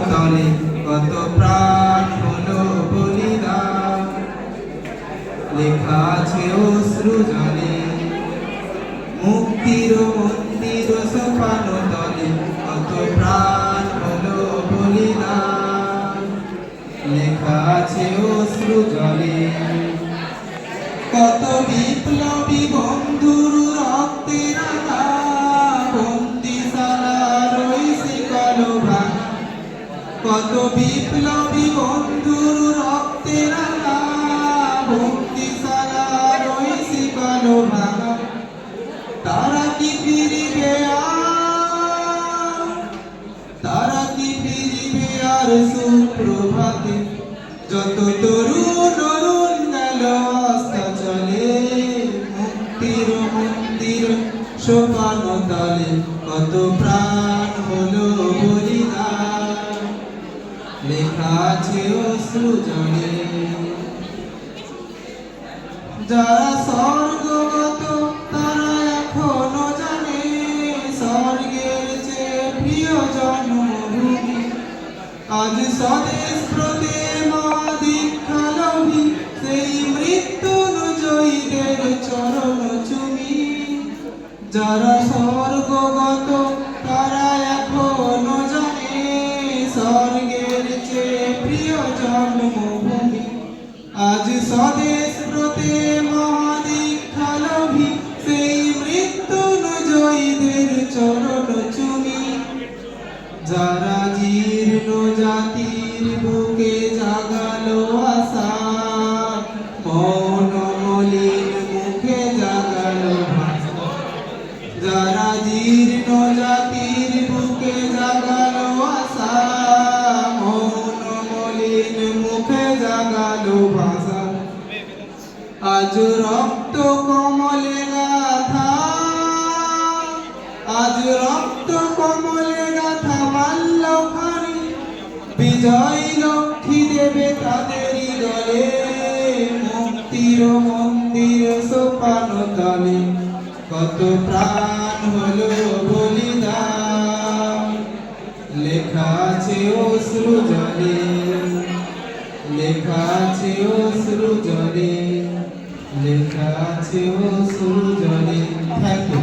তলে কত প্রাণ হলো বলিদান, লেখা আছে অশ্রু জলে। মুক্তির মন্দির সোপান তলে কত প্রাণ হলো বলিদান, লেখা আছে অশ্রু জলে। কত বিপ্লবী বন্ধুর রক্তের বন্দিশালার ওই শিকল ভাঙা, কত বিপ্লবী বন্ধুর রক্তের বন্দিশালার ওই শিকল ভাঙা। তারা কি ফিরিবে আর, তারা কি ফিরিবে আর সুপ্রভাতে, যত তরুণ অরুণ গেল অস্তাচলে। মুক্তির মন্দির সোপান তলে কত প্রাণ হলো বলিদান, লেখা আছে অশ্রু জলে। যারা স্বর্গগত তারা এখনো জানে, স্বর্গের চেয়ে প্রিয় জন্মভূমি। আজ স্বদেশ প্রেম দীক্ষালভী সেই মৃত্যুঞ্জয়ীদের চরণ চুমি। যারা স্বর্গগত তারা এখনো জানে, স্বর্গের চেয়ে প্রিয় জন্মভূমি। আজ স্বদেশ প্রেম দীক্ষালভী সেই মৃত্যুঞ্জয়ীদের চরণ চুমি। যারা জীর্ণ জাতির বুকে জাগালো আশা, মৌন মলিন মুখে জাগালো ভাষা। যারা জীর্ণ জাতির বুকে জাগালো আশা, মৌন মলিন মুখে জাগালো ভাষা। আজ রক্ত কমলে গাথা, আজ রক্ত কমলে গাথা মাল্যখানি। বিজয় লক্ষ্মী দেবে তাদেরই দলে, মুক্তির মন্দির সোপান তলে কত প্রাণ হলো বলিদান, লেখা আছে অশ্রু জলে, লেখা আছে অশ্রু জলে, লেখা আছে অশ্রু জলে। Thank you.